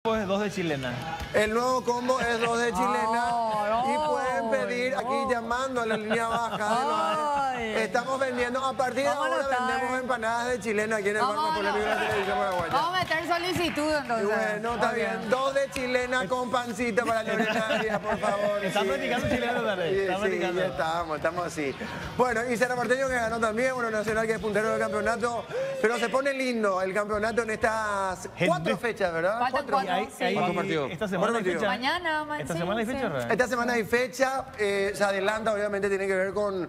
Es 2 de chilena. El nuevo combo es 2 de chilena y pueden pedir aquí llamando a la línea baja. Estamos vendiendo, a partir de ahora vendemos empanadas de chilena aquí en el bar más polémico de la televisión paraguaya. Vamos a meter solicitud entonces. Y bueno, está bien. 2 de chilena con pancita para Lorena, por favor. Están practicando chileno también. Sí, ya estamos así. Bueno, y Cerro Porteño que ganó también, bueno, Nacional que es puntero del campeonato, pero se pone lindo el campeonato en estas 4 fechas, ¿verdad? Faltan 4. ¿Cuántos partidos? Esta semana hay fecha. Mañana, ¿Esta semana hay fecha? Esta semana hay fecha, se adelanta, obviamente tiene que ver con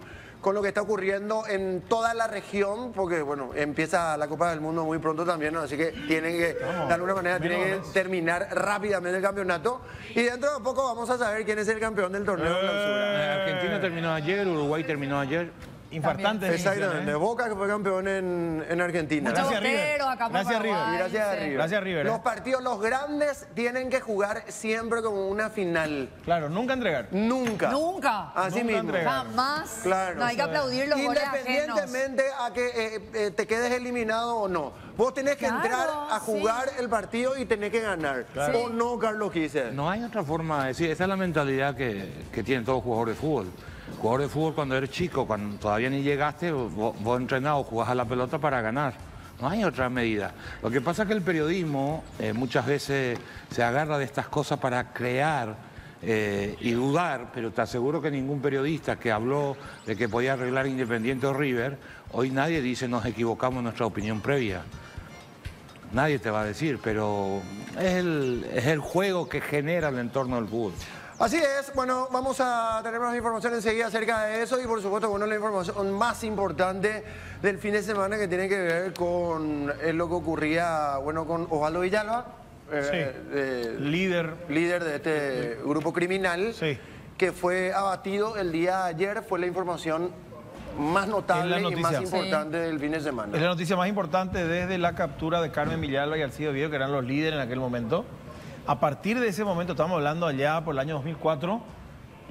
lo que está ocurriendo en toda la región, porque bueno, empieza la Copa del Mundo muy pronto también, ¿no? Así que tienen que, de alguna manera, tienen que terminar rápidamente el campeonato. Y dentro de poco vamos a saber quién es el campeón del torneo de clausura. Argentina terminó ayer, Uruguay terminó ayer. Infartante. Exactamente, Boca que fue campeón en Argentina. Gracias, River. Gracias, River. Gracias, River. Los partidos, los grandes, tienen que jugar siempre como una final. Claro, nunca entregar. Nunca. Nunca. Así Nunca mismo. entregar. Jamás. Claro. No hay que aplaudir los goles ajenos. Independientemente a que te quedes eliminado o no. Vos tenés que entrar a jugar el partido y tenés que ganar. Claro. ¿O no, Carlos Quise? No hay otra forma de decir, esa es la mentalidad que tienen todos los jugadores de fútbol. Jugador de fútbol cuando eres chico, cuando todavía ni llegaste, vos entrenás o jugás a la pelota para ganar. No hay otra medida. Lo que pasa es que el periodismo muchas veces se agarra de estas cosas para crear y dudar, pero te aseguro que ningún periodista que habló de que podía arreglar Independiente o River, hoy nadie dice nos equivocamos en nuestra opinión previa. Nadie te va a decir, pero es el juego que genera el entorno del fútbol. Así es, bueno, vamos a tener más información enseguida acerca de eso y por supuesto, bueno, la información más importante del fin de semana que tiene que ver con lo que ocurría, bueno, con Osvaldo Villalba, líder de este grupo criminal, que fue abatido el día de ayer, fue la información más notable y más importante del fin de semana. Es la noticia más importante desde la captura de Carmen Villalba y Alcido Viejo, que eran los líderes en aquel momento. A partir de ese momento, estamos hablando allá por el año 2004,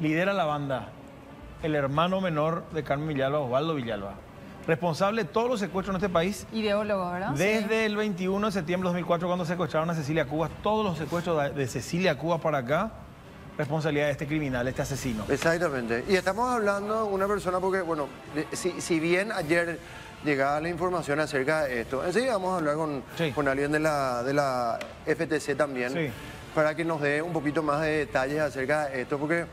lidera la banda el hermano menor de Carmen Villalba, Osvaldo Villalba. Responsable de todos los secuestros en este país. Ideólogo, ¿verdad? Desde el 21 de septiembre de 2004, cuando secuestraron a Cecilia Cubas, todos los secuestros de Cecilia Cubas para acá, responsabilidad de este criminal, este asesino. Exactamente. Y estamos hablando de una persona porque, bueno, si bien ayer llegaba la información acerca de esto, enseguida vamos a hablar con alguien de la FTC también, para que nos dé un poquito más de detalles acerca de esto, porque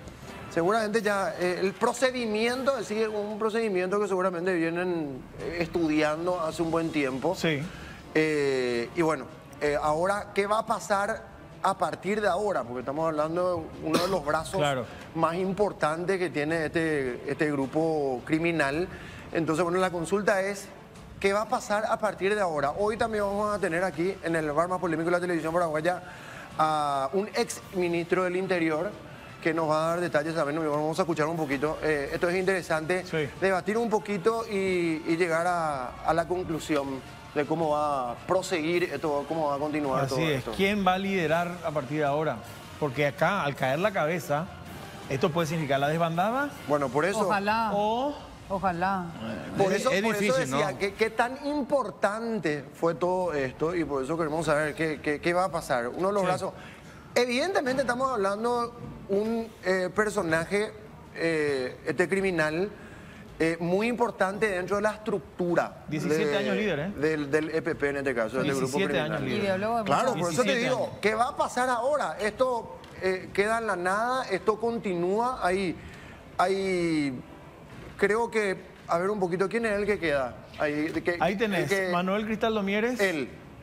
seguramente ya el procedimiento, es un procedimiento que seguramente vienen estudiando hace un buen tiempo. Y bueno, ahora, ¿qué va a pasar a partir de ahora? Porque estamos hablando de uno de los brazos más importantes que tiene este grupo criminal. Entonces, bueno, la consulta es, ¿qué va a pasar a partir de ahora? Hoy también vamos a tener aquí, en el bar más polémico de la televisión paraguaya, a un ex ministro del Interior que nos va a dar detalles también. Vamos a escuchar un poquito. Esto es interesante, debatir un poquito y llegar a la conclusión de cómo va a proseguir esto, cómo va a continuar todo esto. Así es. ¿Quién va a liderar a partir de ahora? Porque acá, al caer la cabeza, esto puede significar la desbandada. Bueno, por eso... Ojalá. Por eso difícil, decía, ¿no? qué tan importante fue todo esto y por eso queremos saber qué va a pasar. Uno de los brazos... Evidentemente estamos hablando de un personaje, este criminal, muy importante dentro de la estructura. 17 años líder, del EPP en este caso, del grupo criminal. Años líder. Ideólogo. Claro, por eso te digo, ¿qué va a pasar ahora? Esto queda en la nada, esto continúa, creo que, a ver un poquito, ¿quién es el que queda? Ahí tenés, Manuel Cristaldo Mieres.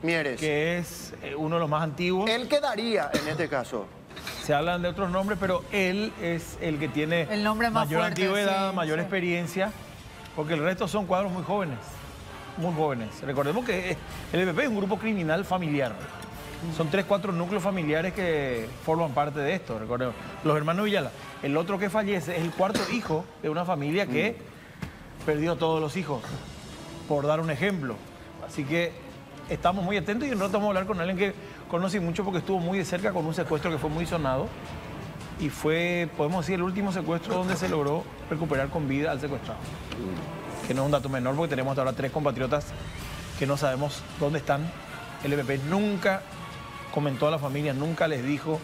Mieres. Que es uno de los más antiguos. Él quedaría en este caso. Se hablan de otros nombres, pero él es el que tiene el nombre más mayor fuerte, antigüedad, mayor experiencia, porque el resto son cuadros muy jóvenes. Muy jóvenes. Recordemos que el EPP es un grupo criminal familiar. Son 3, 4 núcleos familiares que forman parte de esto. Recordemos, los hermanos Villalba. El otro que fallece es el 4º hijo de una familia que perdió todos los hijos, por dar un ejemplo. Así que estamos muy atentos y en un rato vamos a hablar con alguien que conoce mucho porque estuvo muy de cerca con un secuestro que fue muy sonado. Y fue, podemos decir, el último secuestro donde se logró recuperar con vida al secuestrado. Que no es un dato menor porque tenemos hasta ahora 3 compatriotas que no sabemos dónde están. El EPP nunca comentó a la familia, nunca les dijo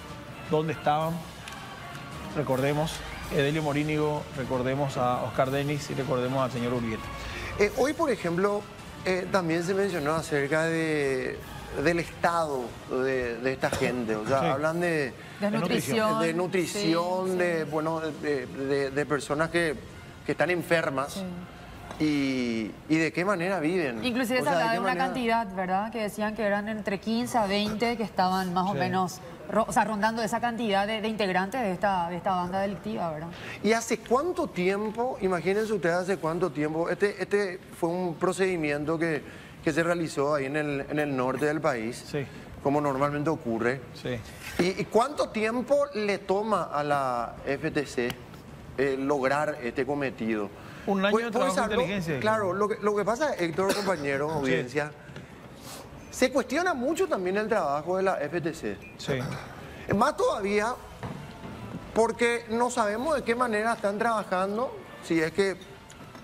dónde estaban. Recordemos Edelio Morínigo, recordemos a Oscar Denis y recordemos al señor Urbieta. Hoy, por ejemplo, también se mencionó acerca del estado de esta gente. O sea, sí. Hablan de nutrición, sí, de personas que están enfermas. Sí. Y de qué manera viven. Inclusive se hablaba de una cantidad, ¿verdad? Que decían que eran entre 15 a 20 que estaban más o menos, rondando esa cantidad de integrantes de esta banda delictiva, ¿verdad? ¿Y hace cuánto tiempo, imagínense ustedes hace cuánto tiempo, este fue un procedimiento que se realizó ahí en el norte del país, sí, como normalmente ocurre? Sí. ¿Y cuánto tiempo le toma a la FTC lograr este cometido? Un año de trabajo de inteligencia. Claro, lo que pasa, Héctor, compañero, audiencia, se cuestiona mucho también el trabajo de la FTC. Sí. Más todavía porque no sabemos de qué manera están trabajando, si es que,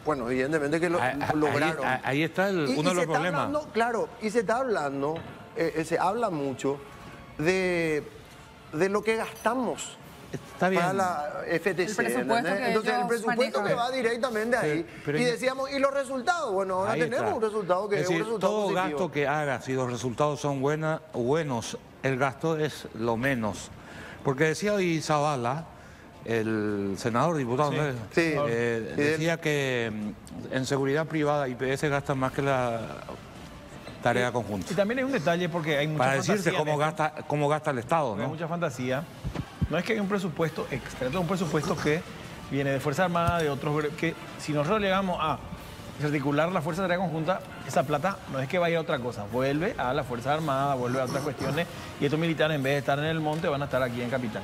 bueno, evidentemente que lo lograron. Ahí está uno de los problemas. Claro, y se está hablando, se habla mucho de lo que gastamos. Está bien. Para la FTC. Entonces el presupuesto que va directamente ahí. Pero y decíamos, ¿y los resultados? Bueno, ahora tenemos un resultado que es un resultado todo positivo. Gasto que haga, si los resultados son buenos, el gasto es lo menos. Porque decía hoy Zavala, el senador, diputado, decía que en seguridad privada IPS gasta más que la tarea conjunta. Y también hay un detalle porque hay mucha fantasía. Para decirte cómo gasta el Estado, ¿no? Hay mucha fantasía. No es que hay un presupuesto extra, es un presupuesto que viene de Fuerza Armada, de otros, que si nosotros llegamos a desarticular la Fuerza de Tarea Conjunta, esa plata no es que vaya a otra cosa, vuelve a la Fuerza Armada, vuelve a otras cuestiones, y estos militares en vez de estar en el monte van a estar aquí en Capital.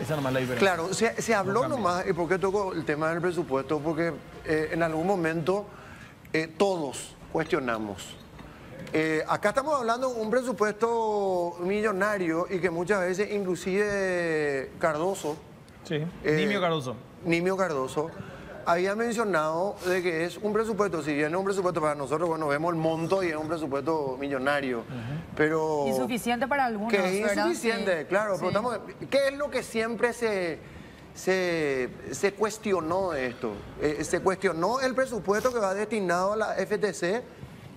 Esa nomás es la diferencia. Claro, se habló nomás, ¿y por qué tocó el tema del presupuesto? Porque en algún momento todos cuestionamos. Acá estamos hablando de un presupuesto millonario y que muchas veces inclusive Cardoso, Nimio Cardoso, había mencionado de que es un presupuesto, si bien es un presupuesto para nosotros, bueno, vemos el monto y es un presupuesto millonario, pero... Insuficiente para algunos, que es ¿verdad? Insuficiente, sí. Claro, pero estamos... ¿Qué es lo que siempre se cuestionó de esto? Se cuestionó el presupuesto que va destinado a la FTC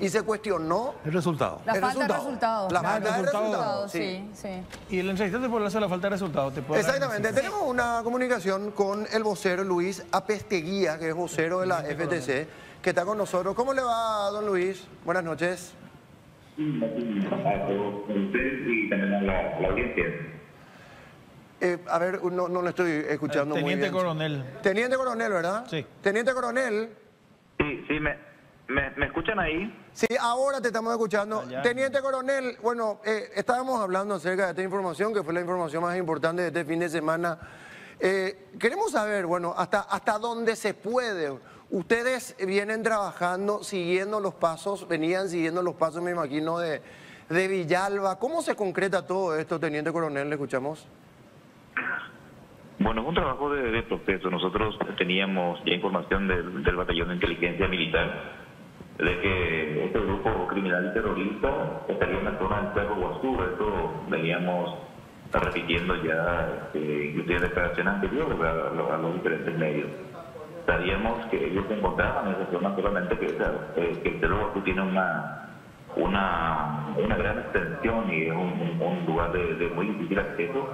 y se cuestionó el resultado. La falta de resultados. La falta de resultados, sí. Y el entrevistante por la falta de resultados. Exactamente. Tenemos una comunicación con el vocero Luis Apesteguía, que es vocero de la FTC, que está con nosotros. ¿Cómo le va, don Luis? Buenas noches. Y también a la audiencia. A ver, no lo estoy escuchando muy bien. Teniente Coronel. Teniente Coronel, ¿verdad? Sí. Teniente Coronel. Sí, ¿me escuchan ahí? Sí, ahora te estamos escuchando. Teniente Coronel, bueno, estábamos hablando acerca de esta información, que fue la información más importante de este fin de semana. Queremos saber, bueno, hasta dónde se puede. Ustedes vienen trabajando, siguiendo los pasos, venían siguiendo los pasos, me imagino, de Villalba. ¿Cómo se concreta todo esto, Teniente Coronel? ¿Le escuchamos? Bueno, es un trabajo de proceso. Nosotros teníamos ya información del Batallón de Inteligencia Militar de que este grupo criminal y terrorista estaría en la zona del Cerro Guazú. Esto veníamos repitiendo ya, inclusive en declaraciones anteriores a los diferentes medios. Sabíamos que ellos se encontraban en esa zona, solamente que el Cerro Guazú tiene una gran extensión y es un lugar de muy difícil acceso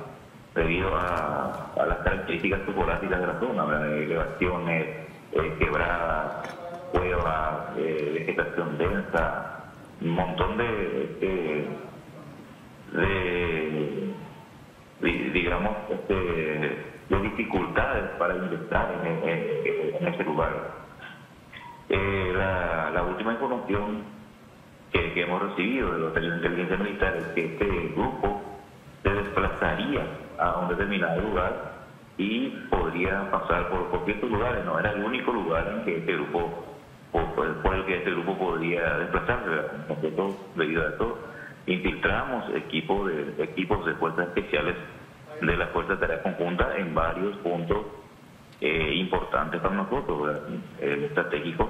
debido a las características topográficas de la zona, elevaciones, quebradas, cuevas, vegetación densa, un montón de dificultades para ingresar en ese lugar. La última información que hemos recibido de los servicios de inteligencia militar es que este grupo se desplazaría a un determinado lugar y podría pasar por ciertos lugares. No era el único lugar en que este grupo, por el que este grupo podría desplazarse. Nosotros, debido a esto, infiltramos equipos de fuerzas especiales de la Fuerza de Tarea Conjunta en varios puntos importantes para nosotros, estratégicos.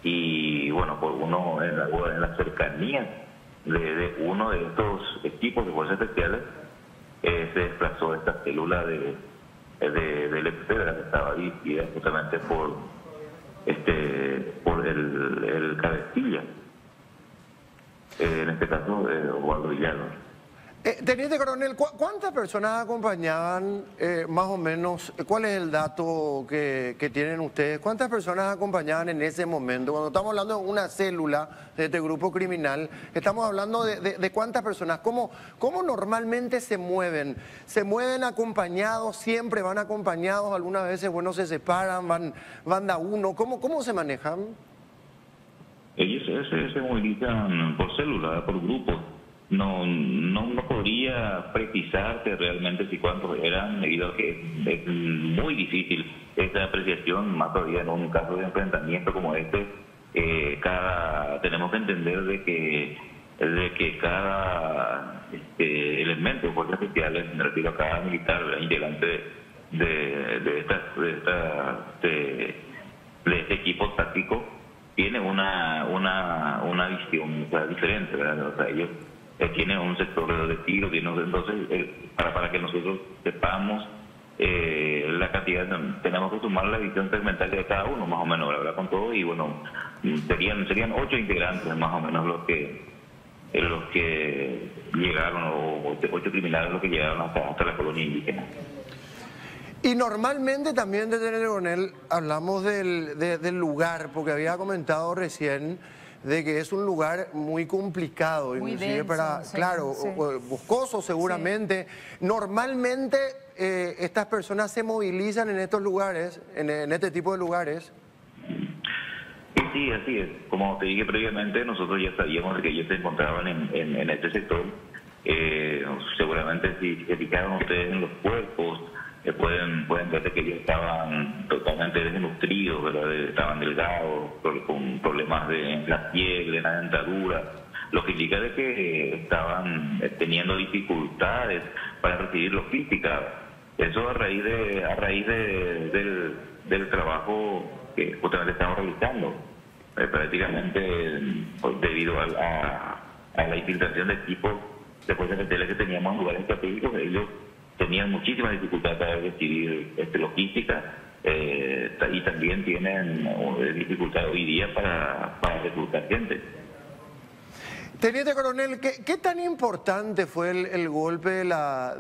Y bueno, por uno en las cercanías de uno de estos equipos de fuerzas especiales se desplazó esta célula del EPP, que estaba dirigida justamente por el cabecilla, en este caso Osvaldo Villalba. Teniente Coronel, ¿cuántas personas acompañaban más o menos? ¿Cuál es el dato que tienen ustedes? ¿Cuántas personas acompañaban en ese momento? Cuando estamos hablando de una célula de este grupo criminal, estamos hablando de cuántas personas. ¿Cómo normalmente se mueven? ¿Se mueven acompañados? ¿Siempre van acompañados? Algunas veces, bueno, se separan, van de a uno. ¿Cómo se manejan? Ellos se movilizan por célula, por grupos. No podría precisarte realmente si cuántos eran, debido a que es muy difícil esta apreciación, más todavía en un caso de enfrentamiento como este. Tenemos que entender de que cada elemento de fuerzas especiales, me refiero a cada militar, integrante de este equipo táctico, tiene una visión, o sea, diferente, ¿verdad? O sea, ellos tienen un sector de tiro, entonces para que nosotros sepamos la cantidad, tenemos que sumar la visión segmental de cada uno, más o menos, ¿verdad? Con todo, y bueno, serían 8 integrantes más o menos los que llegaron, o 8 criminales los que llegaron hasta la colonia indígena. Y normalmente también, desde el Coronel, hablamos del lugar, porque había comentado recién de que es un lugar muy complicado, muy inclusive denso, para, sí, claro, sí. Boscoso seguramente. Sí. Normalmente estas personas se movilizan en estos lugares, en este tipo de lugares. Sí, así es. Como te dije previamente, nosotros ya sabíamos de que ellos se encontraban en este sector. Seguramente si se fijaron ustedes en los cuerpos, pueden ver que ellos estaban totalmente desnutridos, ¿verdad? Estaban delgados, con problemas en la piel, en la dentadura, lo que indica de que estaban teniendo dificultades para recibir logística. Eso a raíz del trabajo que justamente estamos realizando, prácticamente debido a la infiltración de equipos de fuerzas especiales que teníamos en lugares estratégicos. Ellos tenían muchísimas dificultades para recibir logística, y también tienen dificultad hoy día para reclutar gente. Teniente Coronel, ¿qué tan importante fue el golpe de la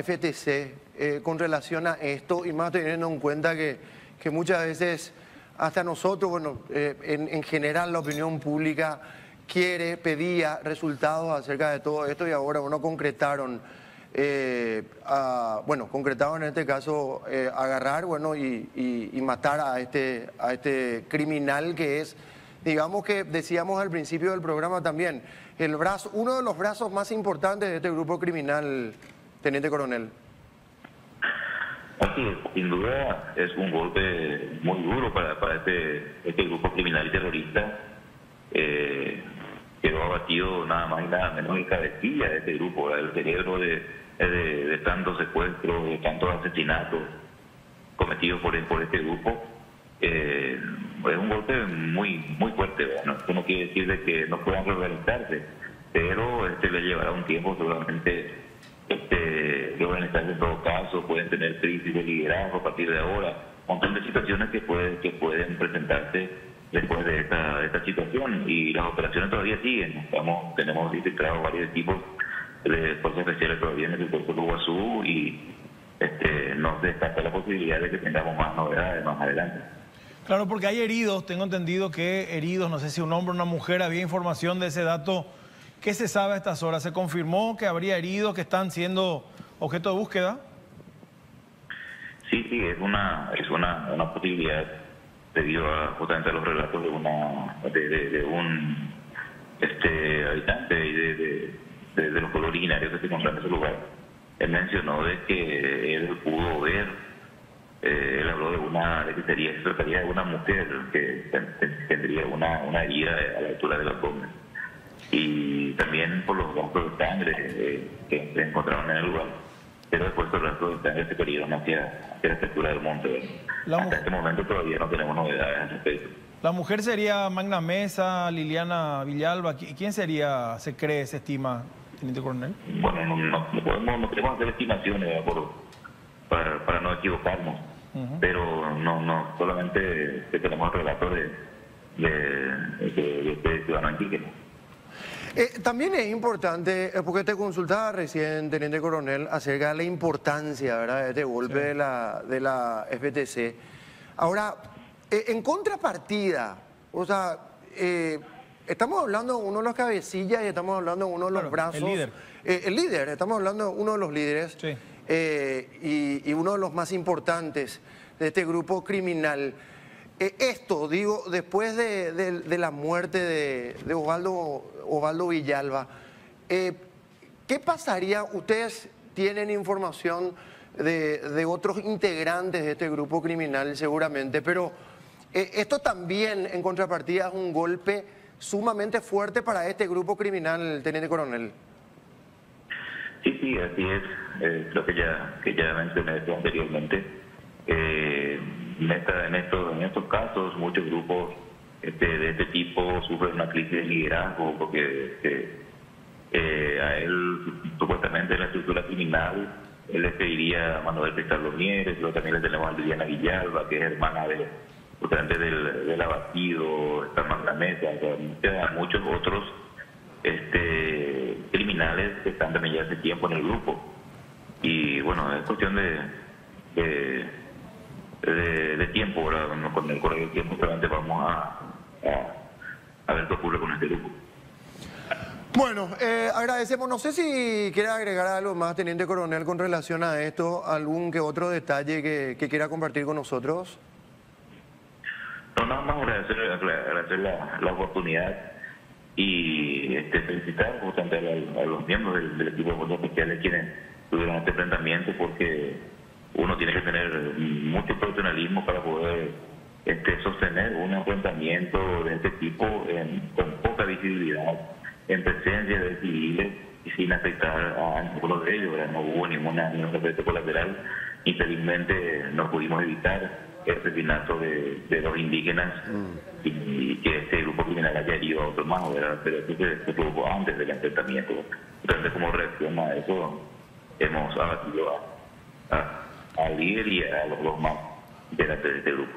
FTC con relación a esto, y más teniendo en cuenta que muchas veces hasta nosotros, bueno, en general la opinión pública pedía resultados acerca de todo esto, y ahora concretaron en este caso agarrar, bueno, y matar a este criminal que es, digamos, que decíamos al principio del programa también, uno de los brazos más importantes de este grupo criminal, Teniente Coronel. Así es, sin duda es un golpe muy duro para este grupo criminal y terrorista. Quedó abatido nada más y nada menos el cabecilla de este grupo, el cerebro de tantos secuestros, de tantos asesinatos cometidos por este grupo. Es un golpe muy fuerte. Bueno, esto no quiere decir de que no puedan reorganizarse, pero le llevará un tiempo seguramente reorganizarse en todo caso. Pueden tener crisis de liderazgo a partir de ahora, un montón de situaciones que pueden presentarse después de esta situación, y las operaciones todavía siguen. Tenemos infiltrados varios equipos de fuerzas especiales todavía en el puerto de Iguazú, y no se descarta la posibilidad de que tengamos más novedades más adelante. Claro, porque hay heridos, tengo entendido que heridos, no sé si un hombre o una mujer, había información de ese dato. ¿Qué se sabe a estas horas? ¿Se confirmó que habría heridos que están siendo objeto de búsqueda? Sí, es una posibilidad, debido justamente a los relatos de un habitante y de los pueblos originarios que se encuentran en ese lugar. Él mencionó de que él pudo ver, él habló de que se trataría de una mujer que tendría una herida a la altura del abdomen, y también por los rastros de sangre que se encontraron en el lugar. Pero después los rastros de sangre se perdieron hacia la estructura del monte. Hasta este momento todavía no tenemos novedades al respecto. La mujer sería Magna Mesa, Liliana Villalba. ¿Quién sería, se cree, se estima, teniente coronel? Bueno, no queremos hacer estimaciones para no equivocarnos, pero no solamente tenemos el relato de ciudadano indígena. También es importante, porque te consultaba recién, teniente coronel, acerca de la importancia, ¿verdad?, de este golpe de la FTC. Ahora, en contrapartida, o sea, estamos hablando de uno de los cabecillas y estamos hablando de uno de los brazos. El líder, estamos hablando de uno de los líderes y uno de los más importantes de este grupo criminal. Esto, digo, después de la muerte de Osvaldo Villalba, ¿qué pasaría? Ustedes tienen información de otros integrantes de este grupo criminal seguramente, pero esto también en contrapartida es un golpe sumamente fuerte para este grupo criminal, teniente coronel. Sí, así es. Lo que ya mencioné anteriormente. En estos casos, muchos grupos de este tipo sufren una crisis de liderazgo porque a él, supuestamente en la estructura criminal, él le pediría a Manuel Pizarro Mieres, pero también le tenemos a Liliana Villalba, que es hermana del abatido, está Magna Mesa, muchos otros criminales que están también ya hace tiempo en el grupo. Y bueno, es cuestión de tiempo, ahora con el correr del tiempo solamente vamos a ver qué ocurre con este grupo. Bueno, agradecemos. No sé si quiere agregar algo más, teniente coronel, con relación a esto, algún que otro detalle que quiera compartir con nosotros. No, nada más agradecer la oportunidad y felicitar justamente a los miembros del equipo de fuerzas especiales quienes tuvieron este enfrentamiento, porque uno tiene que tener mucho profesionalismo para poder sostener un enfrentamiento de este tipo con poca visibilidad, en presencia de civiles y sin afectar a ninguno de ellos, ¿verdad? No hubo ningún efecto colateral. Infelizmente no pudimos evitar el asesinato de los indígenas y que este grupo criminal haya herido a otros más, ¿verdad? Pero eso se produjo antes del enfrentamiento. Entonces, como reacción a eso, hemos abatido al líder y a los más integrantes de este grupo.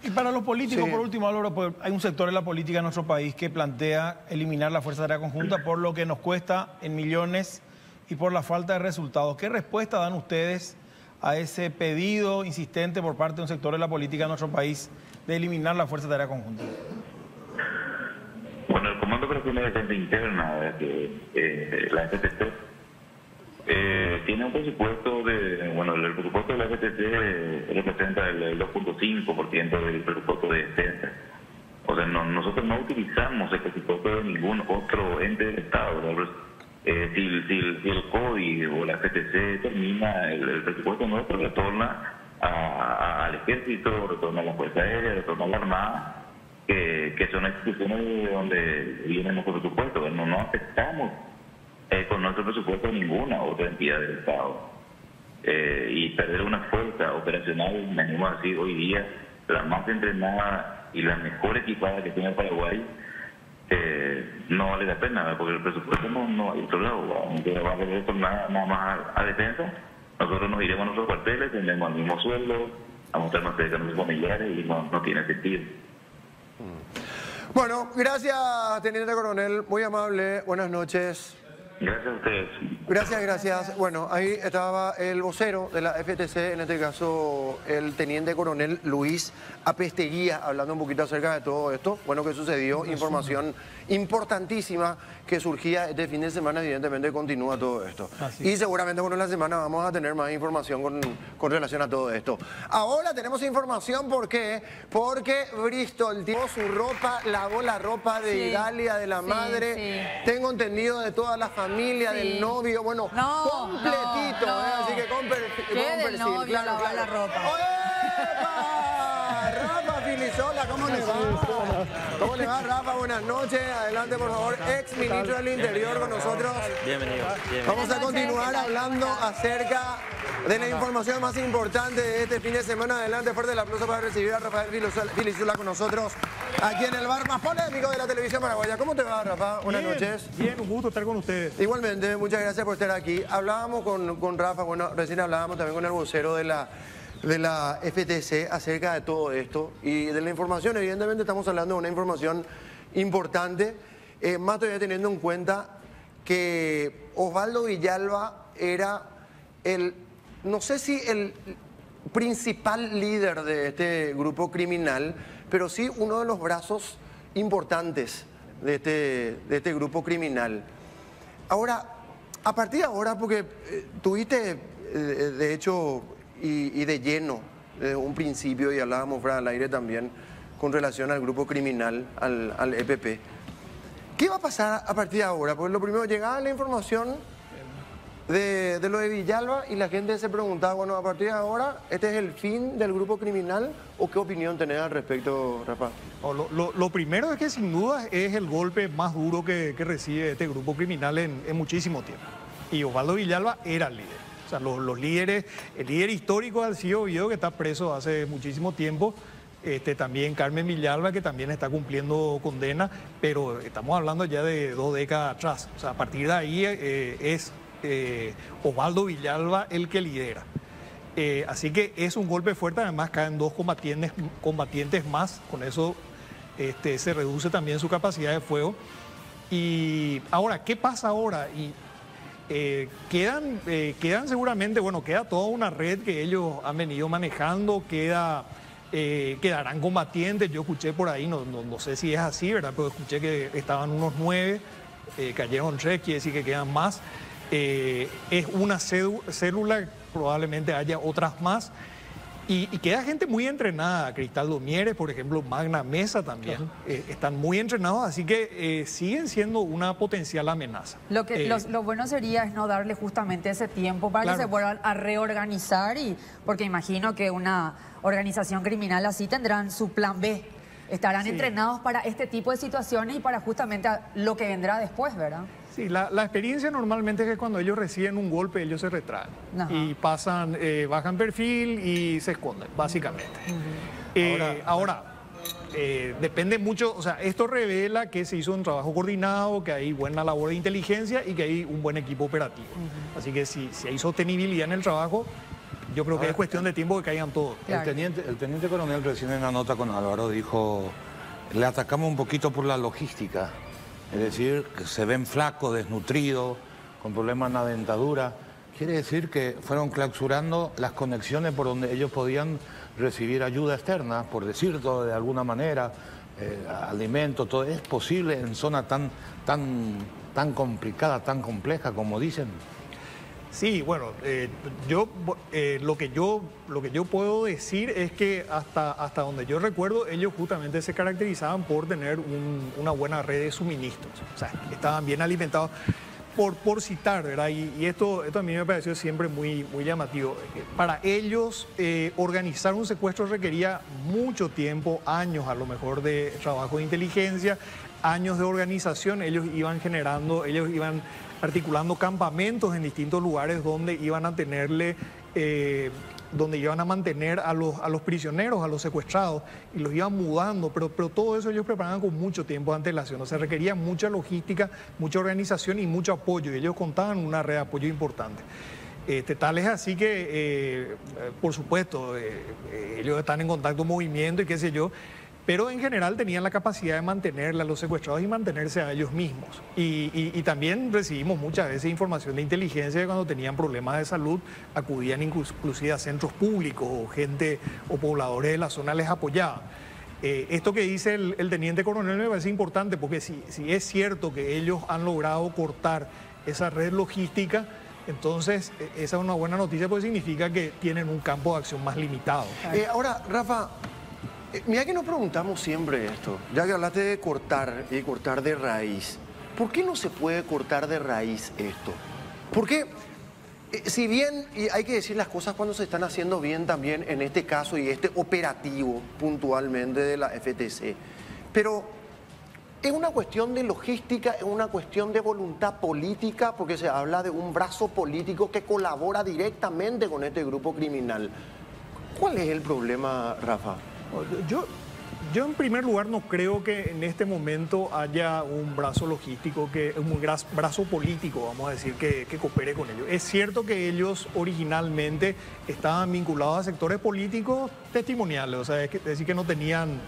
Y para los políticos, por último, Álvaro, pues, hay un sector de la política en nuestro país que plantea eliminar la Fuerza Aérea Conjunta por lo que nos cuesta en millones y por la falta de resultados. ¿Qué respuesta dan ustedes a ese pedido insistente por parte de un sector de la política en nuestro país de eliminar la Fuerza Aérea Conjunta? Bueno, el Comando Operacional de Defensa Interna, la FTC, tiene un presupuesto el presupuesto de la FTC representa el 2.5% del presupuesto de defensa. O sea, nosotros no utilizamos el presupuesto de ningún otro ente del Estado. Si el CODI o la FTC termina, el presupuesto nuestro retorna al Ejército, retorna a la Fuerza Aérea, retorna a la Armada, que son instituciones de donde viene nuestro presupuesto. No afectamos con nuestro presupuesto ninguna otra entidad del Estado. Y perder una fuerza operacional, venimos así hoy día, la más entrenada y la mejor equipada que tiene Paraguay, no vale la pena, porque el presupuesto no hay otro lado. Aunque va a retornar nada más a defensa, nosotros nos iremos a nuestros cuarteles, tendremos el mismo sueldo, a mostrarnos cerca de nuestros familiares y no tiene sentido. Bueno, gracias, teniente coronel, muy amable, buenas noches. Gracias a ustedes. Gracias. Bueno, ahí estaba el vocero de la FTC, en este caso el teniente coronel Luis Apesteguía, hablando un poquito acerca de todo esto. Bueno, que sucedió, información importantísima que surgía este fin de semana, evidentemente continúa todo esto. Y seguramente, bueno, en la semana vamos a tener más información con relación a todo esto. Ahora tenemos información, ¿por qué? Porque Bristol tiró su ropa, lavó la ropa de Idalia, de la madre, tengo entendido de toda la familia, del novio, bueno, completito, así que con perfil, novio, claro. La ropa. Rafa Filisola, ¿cómo le va? ¿Cómo le va, Rafa? Buenas noches. Adelante, por favor. Ex ministro del Interior con nosotros. Bienvenido. Vamos a continuar hablando acerca de la información más importante de este fin de semana. Adelante, fuerte el aplauso para recibir a Rafael Filisola con nosotros. Aquí en el bar más polémico de la televisión paraguaya. ¿Cómo te va, Rafa? Buenas noches. Bien, un gusto estar con ustedes. Igualmente, muchas gracias por estar aquí. Hablábamos con Rafa, bueno, recién hablábamos también con el vocero de la FTC acerca de todo esto y de la información. Evidentemente estamos hablando de una información importante, más todavía teniendo en cuenta que Osvaldo Villalba era no sé si el principal líder de este grupo criminal, pero sí uno de los brazos importantes de este grupo criminal. Ahora, a partir de ahora, porque tuviste, de hecho, y de lleno, un principio, y hablábamos fuera del aire también, con relación al grupo criminal, al EPP. ¿Qué va a pasar a partir de ahora? Pues lo primero, llegaba la información de lo de Villalba y la gente se preguntaba, bueno, a partir de ahora, ¿este es el fin del grupo criminal? ¿O qué opinión tenés al respecto, Rafa? Lo primero es que sin duda es el golpe más duro que recibe este grupo criminal en muchísimo tiempo. Y Osvaldo Villalba era el líder. O sea, los líderes, el líder histórico de Alcides Oviedo, que está preso hace muchísimo tiempo, también Carmen Villalba, que también está cumpliendo condena, pero estamos hablando ya de 2 décadas atrás. O sea, a partir de ahí es Osvaldo Villalba el que lidera. Así que es un golpe fuerte, además caen 2 combatientes más, con eso se reduce también su capacidad de fuego. Y ahora, ¿qué pasa ahora? Quedan seguramente, bueno, queda toda una red que ellos han venido manejando, quedarán combatientes. Yo escuché por ahí, no sé si es así, ¿verdad? Pero escuché que estaban unos 9, cayeron 3, quiere decir que quedan más. Es una célula, probablemente haya otras más. Y queda gente muy entrenada, Cristaldo Mieres, por ejemplo, Magna Mesa también, están muy entrenados, así que siguen siendo una potencial amenaza. Lo bueno sería es no darle justamente ese tiempo para que se vuelvan a reorganizar, porque imagino que una organización criminal así tendrán su plan B. Estarán entrenados para este tipo de situaciones y para justamente lo que vendrá después, ¿verdad? Sí, la experiencia normalmente es que cuando ellos reciben un golpe, ellos se retraen. Ajá. Y pasan, bajan perfil y se esconden, básicamente. Ahora, depende mucho, o sea, esto revela que se hizo un trabajo coordinado, que hay buena labor de inteligencia y que hay un buen equipo operativo. Así que si hay sostenibilidad en el trabajo, yo creo que es cuestión de tiempo que caigan todos. Claro. El teniente coronel recién en la nota con Álvaro dijo, le atacamos un poquito por la logística. Es decir, que se ven flacos, desnutridos, con problemas en la dentadura. Quiere decir que fueron clausurando las conexiones por donde ellos podían recibir ayuda externa, por decirlo de alguna manera, alimentos, todo. ¿Es posible en zona tan complicada, tan compleja como dicen? Sí, bueno, lo que yo puedo decir es que hasta donde yo recuerdo, ellos justamente se caracterizaban por tener una buena red de suministros. O sea, estaban bien alimentados, por citar, ¿verdad? Y esto a mí me pareció siempre muy llamativo. Para ellos, organizar un secuestro requería mucho tiempo, años a lo mejor de trabajo de inteligencia, años de organización. Ellos iban articulando campamentos en distintos lugares donde iban a mantener a los prisioneros, a los secuestrados, y los iban mudando, pero todo eso ellos preparaban con mucho tiempo de antelación. O sea, requería mucha logística, mucha organización y mucho apoyo, y ellos contaban con una red de apoyo importante. Tal es así que, por supuesto, ellos están en contacto movimiento y qué sé yo, pero en general tenían la capacidad de mantenerle a los secuestrados y mantenerse a ellos mismos. Y también recibimos muchas veces información de inteligencia de cuando tenían problemas de salud, acudían inclusive a centros públicos o gente o pobladores de la zona les apoyaban. Esto que dice el teniente coronel me parece importante, porque si es cierto que ellos han logrado cortar esa red logística, entonces esa es una buena noticia, porque significa que tienen un campo de acción más limitado. Ahora, Rafa, mira que nos preguntamos siempre esto, ya que hablaste de cortar y cortar de raíz. ¿Por qué no se puede cortar de raíz esto? Porque si bien, y hay que decir las cosas cuando se están haciendo bien también en este caso y este operativo puntualmente de la FTC, pero es una cuestión de logística, es una cuestión de voluntad política, porque se habla de un brazo político que colabora directamente con este grupo criminal. ¿Cuál es el problema, Rafa? Yo en primer lugar no creo que en este momento haya un brazo logístico, un brazo político, vamos a decir, que coopere con ellos. Es cierto que ellos originalmente estaban vinculados a sectores políticos testimoniales, o sea, es decir, que no tenían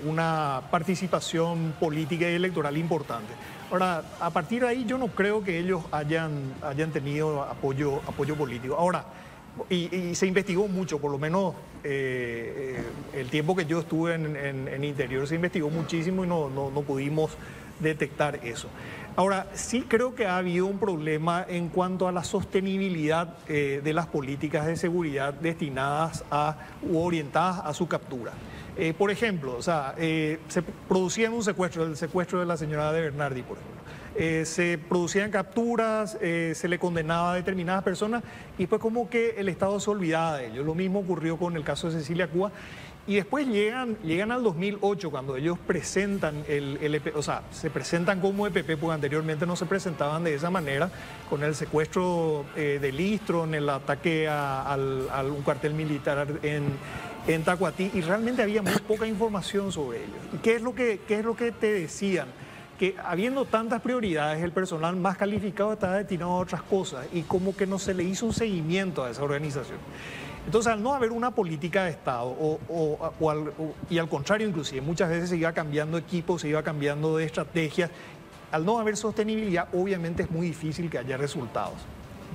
una participación política y electoral importante. Ahora, a partir de ahí yo no creo que ellos hayan tenido apoyo político. Ahora, y se investigó mucho, por lo menos el tiempo que yo estuve en Interior se investigó muchísimo y no pudimos detectar eso. Ahora, sí creo que ha habido un problema en cuanto a la sostenibilidad de las políticas de seguridad destinadas u orientadas a su captura. Por ejemplo, o sea, se producía el secuestro de la señora de Bernardi, por ejemplo. Se producían capturas, se le condenaba a determinadas personas y después como que el Estado se olvidaba de ellos. Lo mismo ocurrió con el caso de Cecilia Cúa. Y después llegan al 2008 cuando ellos presentan o sea, se presentan como EPP, porque anteriormente no se presentaban de esa manera, con el secuestro de Listro, en el ataque a un cuartel militar en Tacuatí, y realmente había muy poca información sobre ellos. ¿Y qué es lo que te decían? Que habiendo tantas prioridades, el personal más calificado estaba destinado a otras cosas y como que no se le hizo un seguimiento a esa organización. Entonces, al no haber una política de Estado, y al contrario, inclusive, muchas veces se iba cambiando equipos, se iba cambiando de estrategias, al no haber sostenibilidad, obviamente es muy difícil que haya resultados.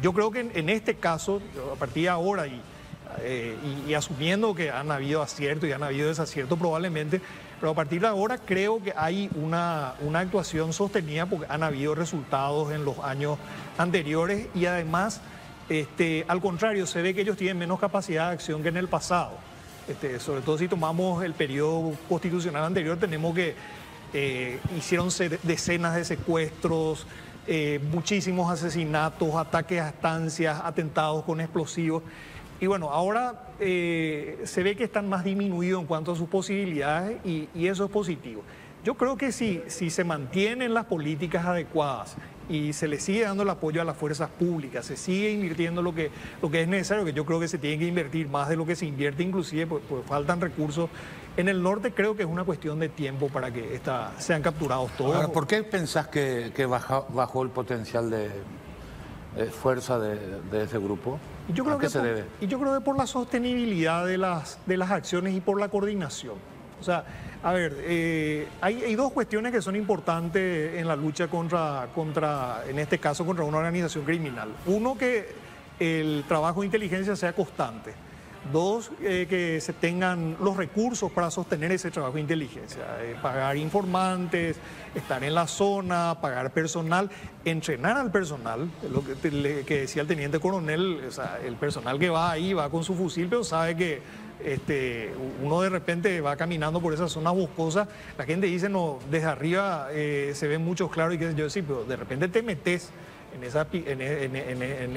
Yo creo que en este caso, a partir de ahora, y asumiendo que han habido aciertos y han habido desaciertos probablemente, pero a partir de ahora creo que hay una actuación sostenida porque han habido resultados en los años anteriores y además, al contrario, se ve que ellos tienen menos capacidad de acción que en el pasado. Sobre todo si tomamos el periodo constitucional anterior, tenemos que hicieron decenas de secuestros, muchísimos asesinatos, ataques a estancias, atentados con explosivos. Y bueno, ahora se ve que están más disminuidos en cuanto a sus posibilidades y eso es positivo. Yo creo que si se mantienen las políticas adecuadas y se le sigue dando el apoyo a las fuerzas públicas, se sigue invirtiendo lo que es necesario, que yo creo que se tiene que invertir más de lo que se invierte, inclusive pues faltan recursos. En el norte creo que es una cuestión de tiempo para que sean capturados todos. Ahora, ¿por qué pensás que bajó el potencial de fuerza de ese grupo? ¿A qué se debe? Y yo creo que por la sostenibilidad de las acciones y por la coordinación. O sea, a ver, hay dos cuestiones que son importantes en la lucha en este caso, contra una organización criminal. Uno, que el trabajo de inteligencia sea constante. Dos, que se tengan los recursos para sostener ese trabajo de inteligencia. Pagar informantes, estar en la zona, pagar personal, entrenar al personal, lo que decía el teniente coronel, o sea, el personal que va ahí va con su fusil, pero sabe que uno de repente va caminando por esa zona boscosa, la gente dice, no, desde arriba se ven muchos claros, y que yo sí, pero de repente te metes en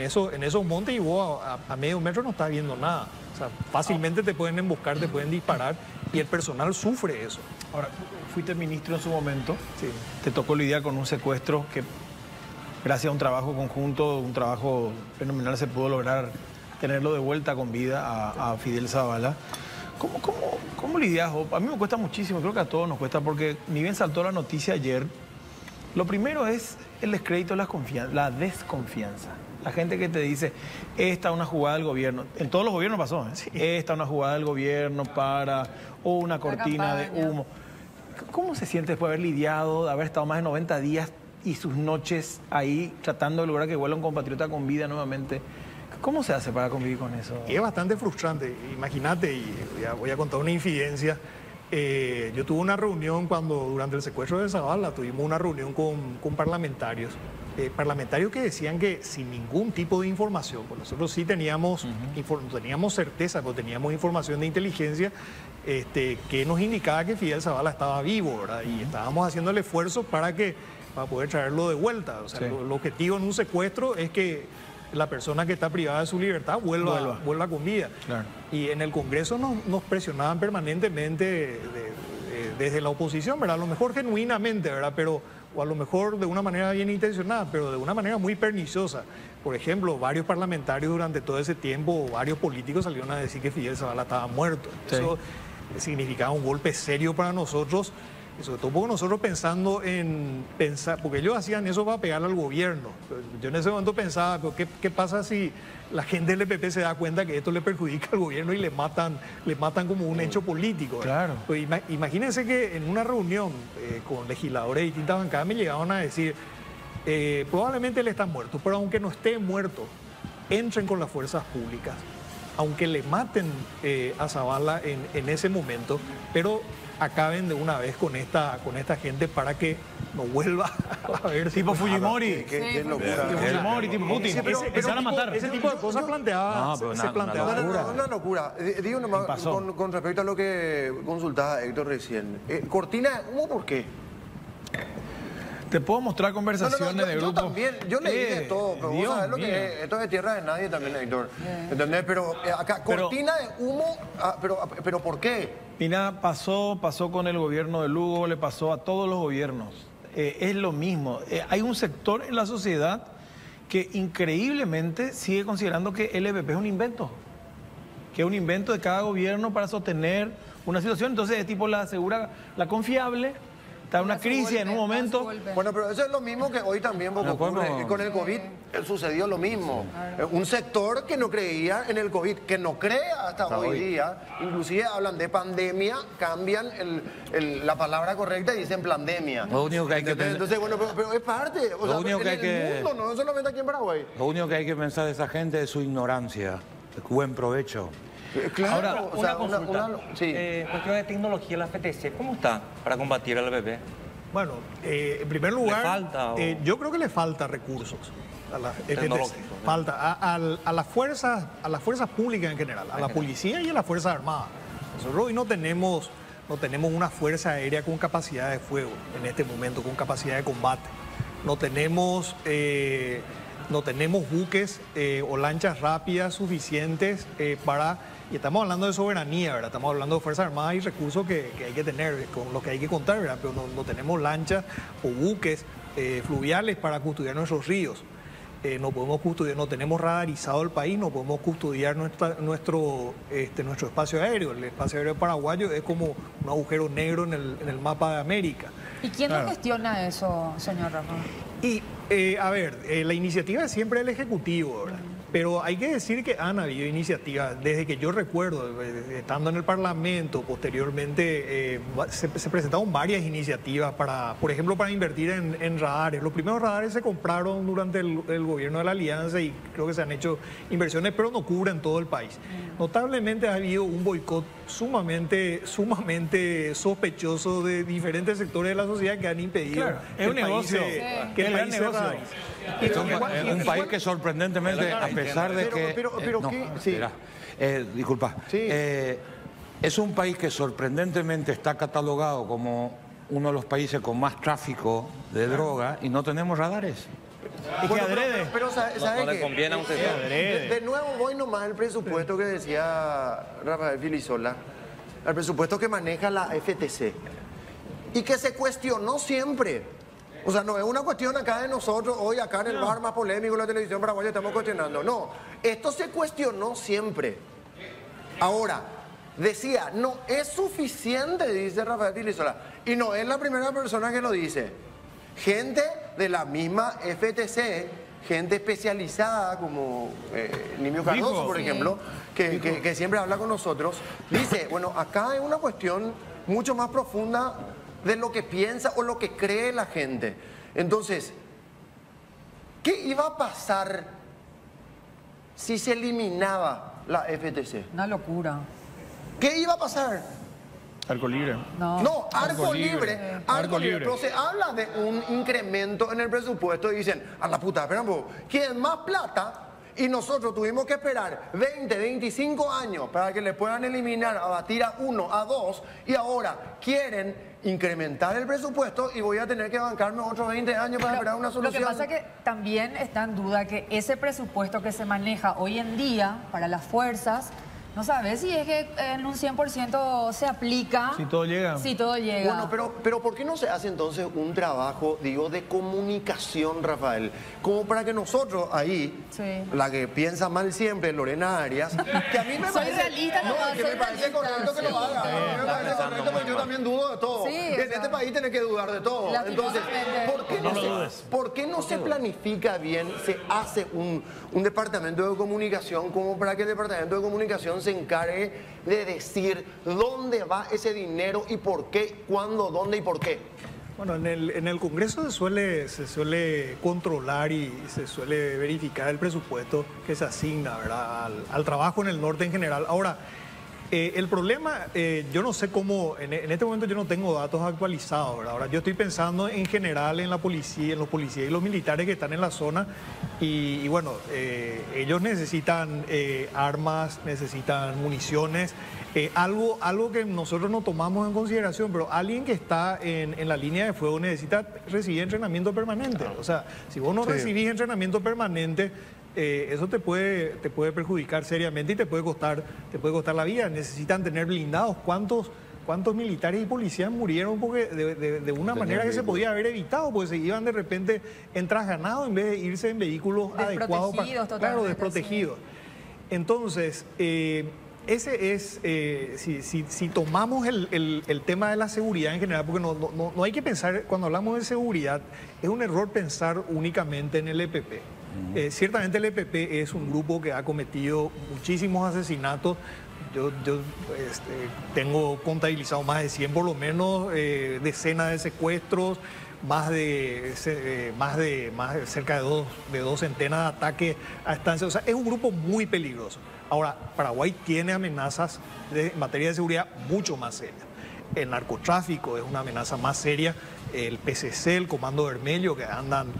esos montes y vos a medio metro no estás viendo nada. O sea, fácilmente te pueden emboscar, te pueden disparar y el personal sufre eso. Ahora, fuiste ministro en su momento, sí. Te tocó lidiar con un secuestro que gracias a un trabajo conjunto, un trabajo fenomenal, se pudo lograr tenerlo de vuelta con vida a Fidel Zavala. ¿Cómo lidias? A mí me cuesta muchísimo, creo que a todos nos cuesta, porque ni bien saltó la noticia ayer, lo primero es el descrédito de la desconfianza. La gente que te dice, esta es una jugada del gobierno. En todos los gobiernos pasó, ¿eh? Sí. Esta es una jugada del gobierno o una cortina de humo. ¿Cómo se siente después de haber lidiado, de haber estado más de 90 días y sus noches ahí tratando de lograr que vuelva un compatriota con vida nuevamente? ¿Cómo se hace para convivir con eso? Es bastante frustrante. Imagínate, y ya voy a contar una infidencia. Yo tuve una reunión durante el secuestro de Zavala, tuvimos una reunión con parlamentarios. Parlamentarios que decían que sin ningún tipo de información, pues nosotros sí teníamos certeza, pues teníamos información de inteligencia que nos indicaba que Fidel Zavala estaba vivo, ¿verdad? Y estábamos haciendo el esfuerzo para poder traerlo de vuelta. O sea, el objetivo en un secuestro es que la persona que está privada de su libertad vuelva con vida. Claro. Y en el Congreso nos presionaban permanentemente desde la oposición, ¿verdad? A lo mejor genuinamente, ¿verdad? O a lo mejor de una manera bien intencionada, pero de una manera muy perniciosa. Por ejemplo, varios parlamentarios durante todo ese tiempo, varios políticos salieron a decir que Fidel Zavala estaba muerto. Sí. significaba un golpe serio para nosotros, y sobre todo porque nosotros porque ellos hacían eso para pegarle al gobierno. Yo en ese momento pensaba, pero ¿qué pasa si la gente del EPP se da cuenta que esto le perjudica al gobierno y le matan como un hecho político? Claro. Pues imagínense que en una reunión con legisladores de distintas bancadas me llegaban a decir, probablemente él está muerto, pero aunque no esté muerto, entren con las fuerzas públicas, aunque le maten a Zavala en ese momento, pero acaben de una vez con esta gente para que no vuelva a ver tipo Fujimori. Qué locura. Fujimori, tipo Putin. Empezaron a matar. Ese tipo de cosas se planteaba. Una locura. Digo nomás con respecto a lo que consultaba Héctor recién. Cortina, ¿cómo por qué? Te puedo mostrar conversaciones de grupos. Yo también, yo leí de todo, pero vos sabés lo que es, esto es de tierra de nadie también, Héctor. ¿Entendés? Pero acá, cortina de humo, pero ¿por qué? Mira, pasó con el gobierno de Lugo, le pasó a todos los gobiernos. Es lo mismo. Hay un sector en la sociedad que increíblemente sigue considerando que el EPP es un invento. Que es un invento de cada gobierno para sostener una situación. Entonces es tipo la segura, la confiable. Está en una crisis en un momento. Bueno, pero eso es lo mismo que hoy también ocurre. Con el COVID sucedió lo mismo. Un sector que no creía en el COVID, que no cree hasta hoy día, inclusive hablan de pandemia, cambian la palabra correcta y dicen pandemia. Lo único que hay que Entonces, bueno, pero es parte. O sea, en el mundo, no solamente aquí en Paraguay. Lo único que hay que pensar de esa gente es su ignorancia. Buen provecho. Claro, ahora, o sea, una consulta. Cuestión de tecnología, la FTC, ¿cómo está para combatir al EPP? Bueno, en primer lugar, ¿Le falta, yo creo que le falta recursos a la FTC. Falta a las fuerzas públicas en general, a la policía y a las Fuerzas Armadas. Nosotros hoy no tenemos una fuerza aérea con capacidad de fuego en este momento, con capacidad de combate. No tenemos buques o lanchas rápidas suficientes y estamos hablando de soberanía, ¿verdad? Estamos hablando de Fuerzas Armadas y recursos que hay que tener, con los que hay que contar, ¿verdad? Pero no tenemos lanchas o buques fluviales para custodiar nuestros ríos. No podemos custodiar, no tenemos radarizado el país, no podemos custodiar nuestro espacio aéreo. El espacio aéreo paraguayo es como un agujero negro en el mapa de América. ¿Y quién no gestiona eso, señor Ramón? Y, la iniciativa es siempre el Ejecutivo, ¿verdad? Pero hay que decir que han habido iniciativas, desde que yo recuerdo, estando en el Parlamento, posteriormente se presentaron varias iniciativas por ejemplo, para invertir en radares. Los primeros radares se compraron durante el gobierno de la Alianza y creo que se han hecho inversiones, pero no cubren todo el país. Notablemente ha habido un boicot sumamente sospechoso de diferentes sectores de la sociedad que han impedido. Claro, es un negocio. Que el país se Es un país que sorprendentemente, a pesar de que... disculpa. Sí. Es un país que sorprendentemente está catalogado como uno de los países con más tráfico de droga y no tenemos radares. Pero ¿sabes no le conviene a un sector. De nuevo voy nomás al presupuesto que decía Rafael Filisola, al presupuesto que maneja la FTC y que se cuestionó siempre. O sea, no es una cuestión acá de nosotros, hoy acá en el bar más polémico de la televisión paraguaya estamos cuestionando. No, esto se cuestionó siempre. Ahora, decía, no es suficiente, dice Rafael Filisola, y no es la primera persona que lo dice. Gente de la misma FTC, gente especializada como Nimio Cardoso, por ejemplo, que siempre habla con nosotros, dice, bueno, acá hay una cuestión mucho más profunda de lo que piensa o lo que cree la gente. Entonces, ¿qué iba a pasar si se eliminaba la FTC? Una locura. ¿Qué iba a pasar? Arco libre. No, arco libre. Pero se habla de un incremento en el presupuesto y dicen, a la puta, espera un poco, ¿quieren más plata? Y nosotros tuvimos que esperar 20, 25 años para que le puedan eliminar, abatir a 1, a 2, y ahora quieren incrementar el presupuesto y voy a tener que bancarme otros 20 años para esperar una solución. Lo que pasa es que también está en duda que ese presupuesto que se maneja hoy en día para las fuerzas No sabes si es que en un 100% se aplica. Si todo llega. Si todo llega. Bueno, pero ¿por qué no se hace entonces un trabajo, digo, de comunicación, Rafael? Como para que nosotros ahí, la que piensa mal siempre, Lorena Arias, que a mí me soy realista, que me parece correcto que lo haga. Me parece correcto porque yo también dudo de todo. En este país tenés que dudar de todo. Entonces, ¿por qué no se planifica bien, se hace un departamento de comunicación como para que el departamento de comunicación se encargue de decir dónde va ese dinero y por qué, cuándo, dónde y por qué? Bueno, en el Congreso se suele controlar y se suele verificar el presupuesto que se asigna, ¿verdad?, al trabajo en el norte en general. Ahora, el problema, yo no sé cómo, en este momento yo no tengo datos actualizados, ¿verdad? Ahora, yo estoy pensando en general en la policía, en los policías y los militares que están en la zona y bueno, ellos necesitan armas, necesitan municiones, algo que nosotros no tomamos en consideración, pero alguien que está en la línea de fuego necesita recibir entrenamiento permanente. O sea, si vos no recibís entrenamiento permanente, eso te puede perjudicar seriamente y te puede costar la vida. Necesitan tener blindados. ¿Cuántos militares y policías murieron porque de una manera que se podía haber evitado? Porque se iban de repente en trasganado en vez de irse en vehículos adecuados. Claro, desprotegidos. Entonces, ese es, si tomamos el tema de la seguridad en general, porque no hay que pensar, cuando hablamos de seguridad, es un error pensar únicamente en el EPP. Ciertamente el EPP es un grupo que ha cometido muchísimos asesinatos. Yo tengo contabilizado más de 100 por lo menos, decenas de secuestros, más de cerca de dos centenas de ataques a estancias. O sea, es un grupo muy peligroso. Ahora, Paraguay tiene amenazas en materia de seguridad mucho más serias. El narcotráfico es una amenaza más seria. El PCC, el Comando Vermelho, que andan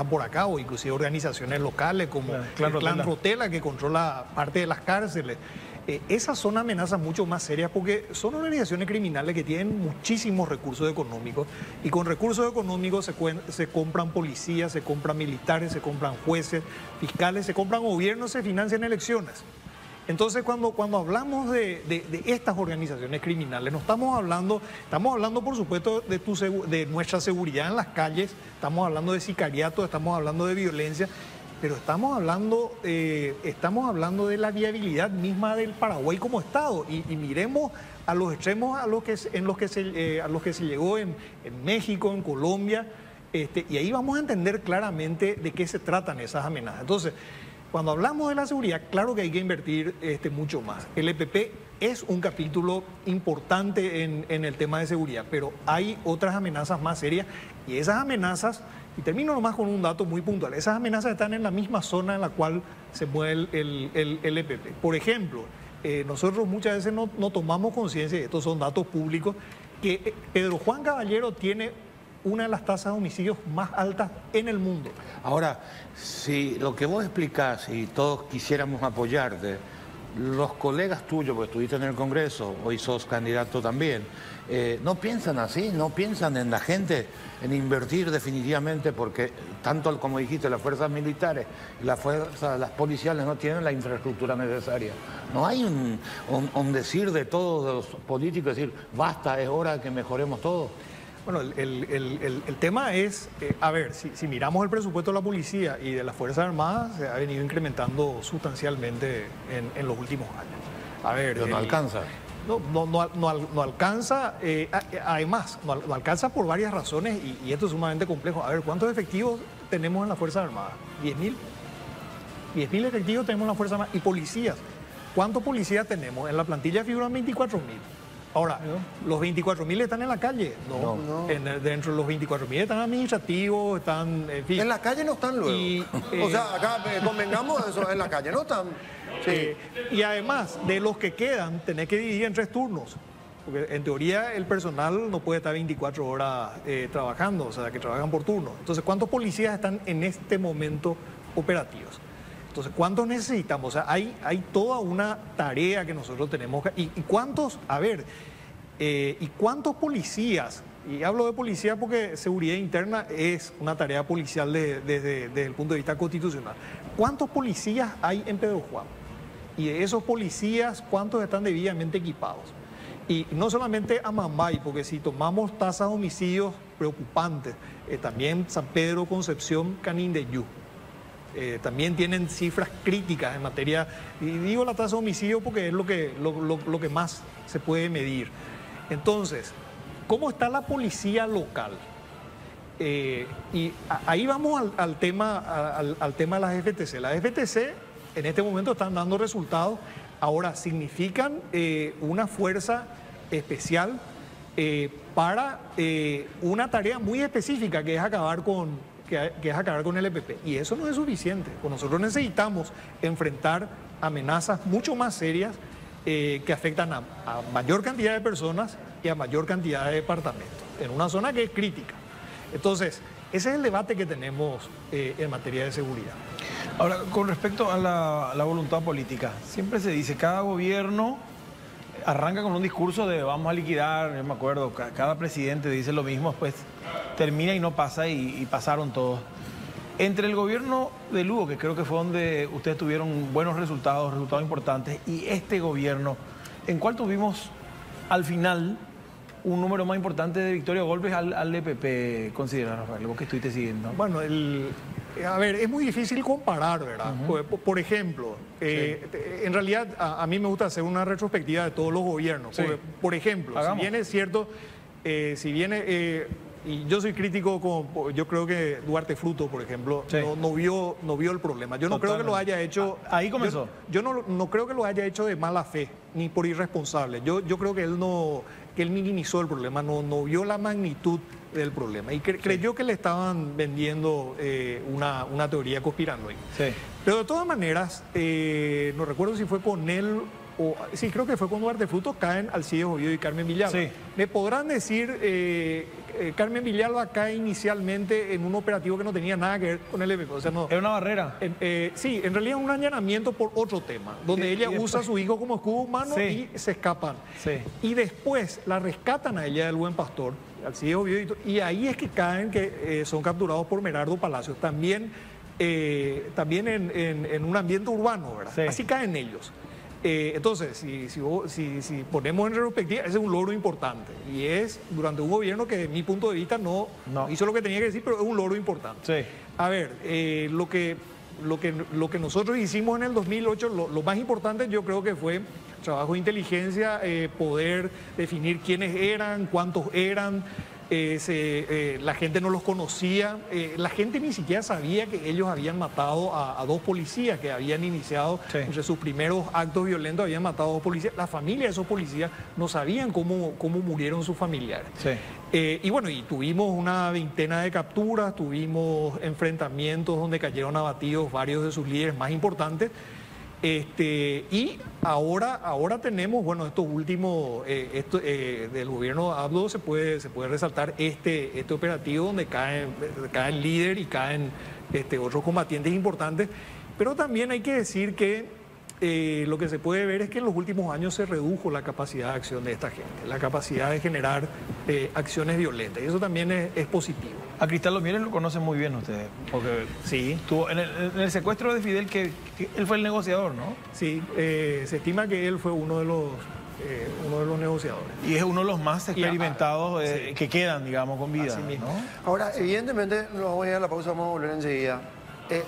por acá, o inclusive organizaciones locales como el Clan Rotela, que controla parte de las cárceles. Esas son amenazas mucho más serias porque son organizaciones criminales que tienen muchísimos recursos económicos y con recursos económicos se compran policías, se compran militares, se compran jueces, fiscales, se compran gobiernos, se financian elecciones. Entonces, cuando hablamos de estas organizaciones criminales, no estamos hablando por supuesto de nuestra seguridad en las calles, estamos hablando de sicariato, estamos hablando de violencia, pero estamos hablando de la viabilidad misma del Paraguay como Estado y miremos a los extremos a los que se llegó en México, en Colombia, y ahí vamos a entender claramente de qué se tratan esas amenazas. Entonces, cuando hablamos de la seguridad, claro que hay que invertir mucho más. El EPP es un capítulo importante en el tema de seguridad, pero hay otras amenazas más serias y esas amenazas, y termino nomás con un dato muy puntual, esas amenazas están en la misma zona en la cual se mueve el EPP. Por ejemplo, nosotros muchas veces no tomamos conciencia, y estos son datos públicos, que Pedro Juan Caballero tiene una de las tasas de homicidios más altas en el mundo. Ahora, si lo que vos explicás y todos quisiéramos apoyarte, los colegas tuyos, porque estuviste en el Congreso, hoy sos candidato también, no piensan así, no piensan en la gente, en invertir definitivamente, porque tanto como dijiste, las fuerzas militares y las policiales no tienen la infraestructura necesaria. No hay un decir de todos los políticos, decir, basta, es hora de que mejoremos todo. Bueno, el tema es, a ver, si miramos el presupuesto de la policía y de las Fuerzas Armadas, se ha venido incrementando sustancialmente en los últimos años. A ver, pero no alcanza. No alcanza, además, no alcanza por varias razones y esto es sumamente complejo. A ver, ¿cuántos efectivos tenemos en las Fuerzas Armadas? 10.000. 10.000 efectivos tenemos en las Fuerzas Armadas y policías. ¿Cuántos policías tenemos? En la plantilla figuran 24.000. Ahora, los 24.000 están en la calle. No. Dentro de los 24.000 están administrativos, están... En fin. En la calle no están luego. O sea, acá convengamos eso, en la calle no están. Sí. Y además, de los que quedan, tenés que dividir en 3 turnos. Porque en teoría el personal no puede estar 24 horas trabajando, o sea, que trabajan por turno. Entonces, ¿cuántos policías están en este momento operativos? Entonces, ¿cuántos necesitamos? O sea, hay toda una tarea que nosotros tenemos. ¿Y cuántos? A ver, ¿y cuántos policías? Y hablo de policía porque seguridad interna es una tarea policial desde el punto de vista constitucional. ¿Cuántos policías hay en Pedro Juan? Y de esos policías, ¿cuántos están debidamente equipados? Y no solamente Amambay, porque si tomamos tasas de homicidios preocupantes, también San Pedro, Concepción, Canindeyú. También tienen cifras críticas en materia, y digo la tasa de homicidio porque es lo que más se puede medir. Entonces, ¿cómo está la policía local? Y ahí vamos al tema de las FTC. Las FTC en este momento están dando resultados. Ahora, significan una fuerza especial para una tarea muy específica que es acabar con el EPP. Y eso no es suficiente. Pues nosotros necesitamos enfrentar amenazas mucho más serias que afectan a mayor cantidad de personas y a mayor cantidad de departamentos, en una zona que es crítica. Entonces, ese es el debate que tenemos en materia de seguridad. Ahora, con respecto a la voluntad política, siempre se dice, cada gobierno arranca con un discurso de vamos a liquidar, yo me acuerdo, cada presidente dice lo mismo, después termina y no pasa y pasaron todos. Entre el gobierno de Lugo, que creo que fue donde ustedes tuvieron buenos resultados importantes, y este gobierno, ¿en cuál tuvimos al final un número más importante de victorias o golpes al EPP, considera, Rafael, vos que estuviste siguiendo? Bueno, a ver, es muy difícil comparar, ¿verdad? Por ejemplo, en realidad a mí me gusta hacer una retrospectiva de todos los gobiernos. Sí. Por ejemplo, si bien es cierto, y yo soy crítico, yo creo que Duarte Fruto, por ejemplo, no vio el problema. Yo no creo que lo haya hecho... Ahí comenzó. Yo no creo que lo haya hecho de mala fe, ni por irresponsable. Yo creo que él minimizó el problema, no vio la magnitud del problema y creyó que le estaban vendiendo una teoría conspiranoica. Sí. Pero de todas maneras, no recuerdo si fue con él sí, creo que fue con Duarte Fruto, caen Alcides Oviedo y Carmen Villalba. Sí. Me podrán decir, Carmen Villalba cae inicialmente en un operativo que no tenía nada que ver con el EPP. O sea, no, ¿era una barrera? Sí, en realidad un allanamiento por otro tema, donde ella usa a su hijo como escudo humano y se escapan. Sí. Y después la rescatan a ella del Buen Pastor, Alcides Oviedo, y ahí es que caen, que son capturados por Merardo Palacios. También en un ambiente urbano, ¿verdad? Sí. Así caen ellos. Entonces, si ponemos en retrospectiva, ese es un logro importante y es durante un gobierno que, de mi punto de vista, no hizo lo que tenía que decir, pero es un logro importante. Sí. A ver, lo que nosotros hicimos en el 2008, lo más importante yo creo que fue trabajo de inteligencia, poder definir quiénes eran, cuántos eran. La gente no los conocía, la gente ni siquiera sabía que ellos habían matado a dos policías que habían iniciado, entre sus primeros actos violentos habían matado a dos policías. La familia de esos policías no sabían cómo murieron sus familiares. Sí. Y bueno, y tuvimos una veintena de capturas, tuvimos enfrentamientos donde cayeron abatidos varios de sus líderes más importantes. Y ahora tenemos, bueno, estos últimos, del gobierno Abdo se puede resaltar este operativo donde cae el líder y caen otros combatientes importantes, pero también hay que decir que lo que se puede ver es que en los últimos años se redujo la capacidad de acción de esta gente, la capacidad de generar acciones violentas, y eso también es positivo. A Cristal Lomieres lo conocen muy bien ustedes, porque sí, estuvo en el secuestro de Fidel, que él fue el negociador, ¿no? Sí, se estima que él fue uno de los negociadores. Y es uno de los más experimentados que quedan, digamos, con vida, ¿no? Ahora, evidentemente, nos vamos a ir a la pausa, vamos a volver enseguida.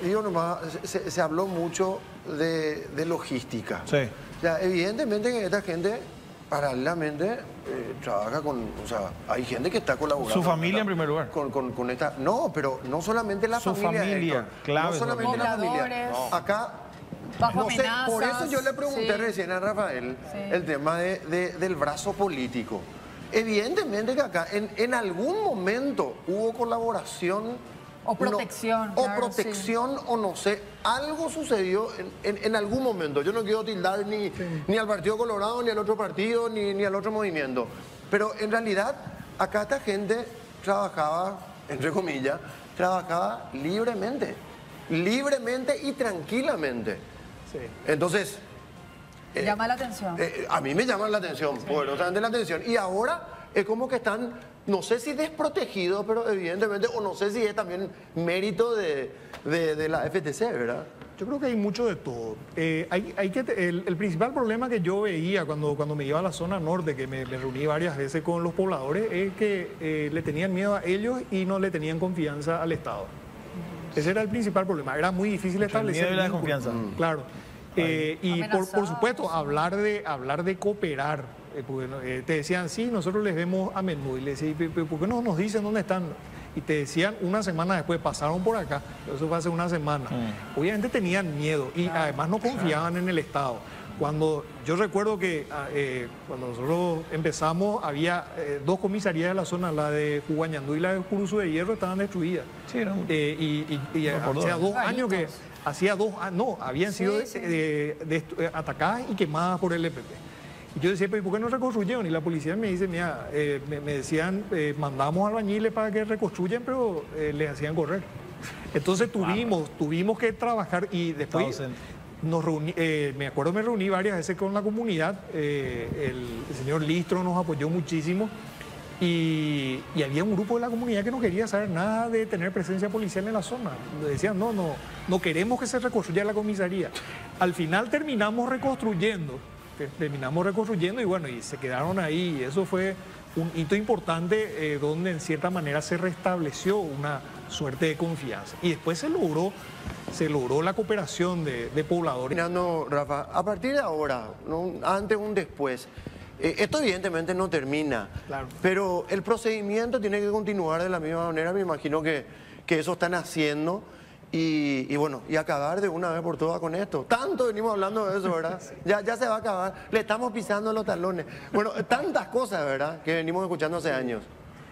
Digo nomás, se habló mucho de logística. Sí. O sea, evidentemente que esta gente paralelamente trabaja con, o sea, hay gente que está colaborando. Su familia en primer lugar. Con esta, no, pero no solamente la familia, clave, no solamente la familia. No. Acá, bajo amenazas. Por eso yo le pregunté recién a Rafael el tema del brazo político. Evidentemente que acá en algún momento hubo colaboración. O protección. O protección, o no sé, algo sucedió en algún momento. Yo no quiero tildar ni al Partido Colorado, ni al otro partido, ni al otro movimiento. Pero en realidad, acá esta gente trabajaba, entre comillas, trabajaba libremente y tranquilamente. Sí. Entonces... llama la atención. A mí me llama la atención, poderosamente la atención. Y ahora es como que están... No sé si desprotegido, pero evidentemente, o no sé si es también mérito de la FTC, ¿verdad? Yo creo que hay mucho de todo. El principal problema que yo veía cuando me iba a la zona norte, que me reuní varias veces con los pobladores, es que le tenían miedo a ellos y no le tenían confianza al Estado. Ese era el principal problema. Era muy difícil establecer el miedo y la desconfianza. Claro. Y por supuesto, hablar de cooperar. Porque, te decían, sí, nosotros les vemos a menudo. Y le decían, ¿por qué no nos dicen dónde están? Y te decían una semana después, pasaron por acá. Eso fue hace una semana. Obviamente tenían miedo y además no confiaban en el Estado. Yo recuerdo que cuando nosotros empezamos, había 2 comisarías de la zona, la de Juguañandú y la de Curuzú de Hierro, estaban destruidas. Sí, ¿no? Y hacía 2 años que... habían sido atacadas y quemadas por el EPP. Y yo decía, ¿por qué no reconstruyeron? Y la policía me dice, mira, me decían, mandamos albañiles para que reconstruyan, pero les hacían correr. Entonces tuvimos que trabajar y después me acuerdo me reuní varias veces con la comunidad, el señor Listro nos apoyó muchísimo y había un grupo de la comunidad que no quería saber nada de tener presencia policial en la zona. Decían, no queremos que se reconstruya la comisaría. Al final terminamos reconstruyendo y bueno, y se quedaron ahí. Y eso fue un hito importante donde en cierta manera se restableció una suerte de confianza. Y después se logró la cooperación de pobladores. Mirando, Rafa, a partir de ahora, antes un después, esto evidentemente no termina, claro, pero el procedimiento tiene que continuar de la misma manera. Me imagino que eso están haciendo. Y bueno, y acabar de una vez por todas con esto. Tanto venimos hablando de eso, ¿verdad? Ya se va a acabar. Le estamos pisando los talones. Bueno, tantas cosas, ¿verdad?, que venimos escuchando hace años.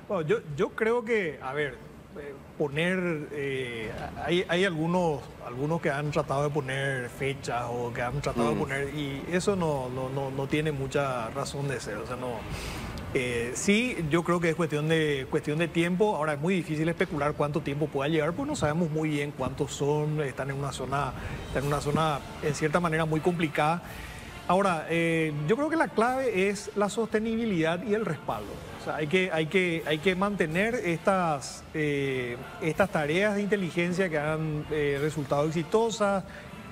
Bueno, yo creo que, a ver, hay algunos que han tratado de poner fechas o que han tratado de poner, y eso no tiene mucha razón de ser. O sea, no... sí, yo creo que es cuestión de tiempo. Ahora es muy difícil especular cuánto tiempo pueda llevar, pues no sabemos muy bien cuántos son, están en una zona en cierta manera muy complicada. Ahora, yo creo que la clave es la sostenibilidad y el respaldo. O sea, hay que mantener estas tareas de inteligencia que han resultado exitosas,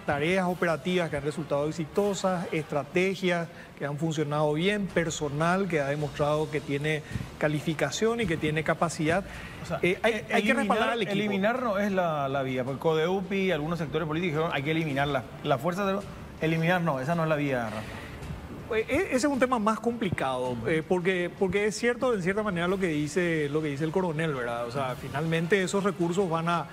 tareas operativas que han resultado exitosas, estrategias que han funcionado bien, personal que ha demostrado que tiene calificación y que tiene capacidad. O sea, hay que respaldar al equipo. Eliminar no es la vía, porque CODEUPI y algunos sectores políticos dijeron hay que eliminarla. La fuerza de eliminar no, esa no es la vía, Rafa. Ese es un tema más complicado, porque es cierto, en cierta manera, lo que dice el coronel, ¿verdad? O sea, finalmente esos recursos van a...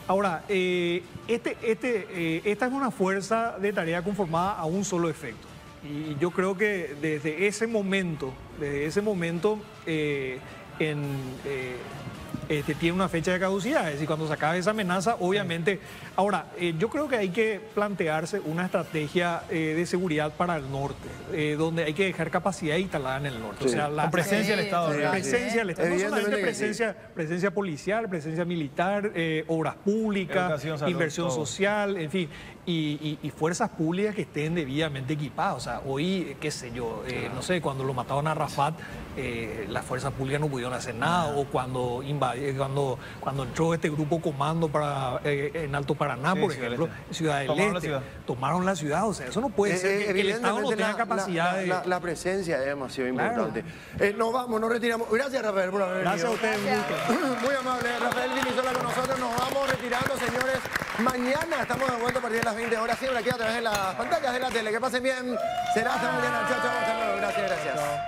Ahora, esta es una fuerza de tarea conformada a un solo efecto. Y yo creo que desde ese momento tiene una fecha de caducidad. Es decir, cuando se acabe esa amenaza, obviamente... Ahora, yo creo que hay que plantearse una estrategia de seguridad para el norte, donde hay que dejar capacidad instalada en el norte. Sí. O sea, la presencia del Estado. Presencia del Estado. No solamente presencia policial, presencia militar, obras públicas, inversión social, en fin. Y fuerzas públicas que estén debidamente equipadas. O sea, hoy, qué sé yo, no sé, cuando lo mataron a Rafat, las fuerzas públicas no pudieron hacer nada, o cuando entró este grupo comando en Alto Paraná, por ejemplo, Ciudad del Este, tomaron la ciudad. O sea, eso no puede ser que el Estado no tenga capacidad de... La presencia es demasiado importante. Nos vamos, nos retiramos. Gracias, Rafael, por haber venido. Gracias a ustedes. Muy amable, Rafael Vinizola con nosotros. Nos vamos retirando, señores. Mañana estamos de vuelta a partir de las 20 horas, siempre aquí a través de las pantallas de la tele. Que pasen bien. Será hasta mañana. Chao, chao. Hasta luego. Gracias.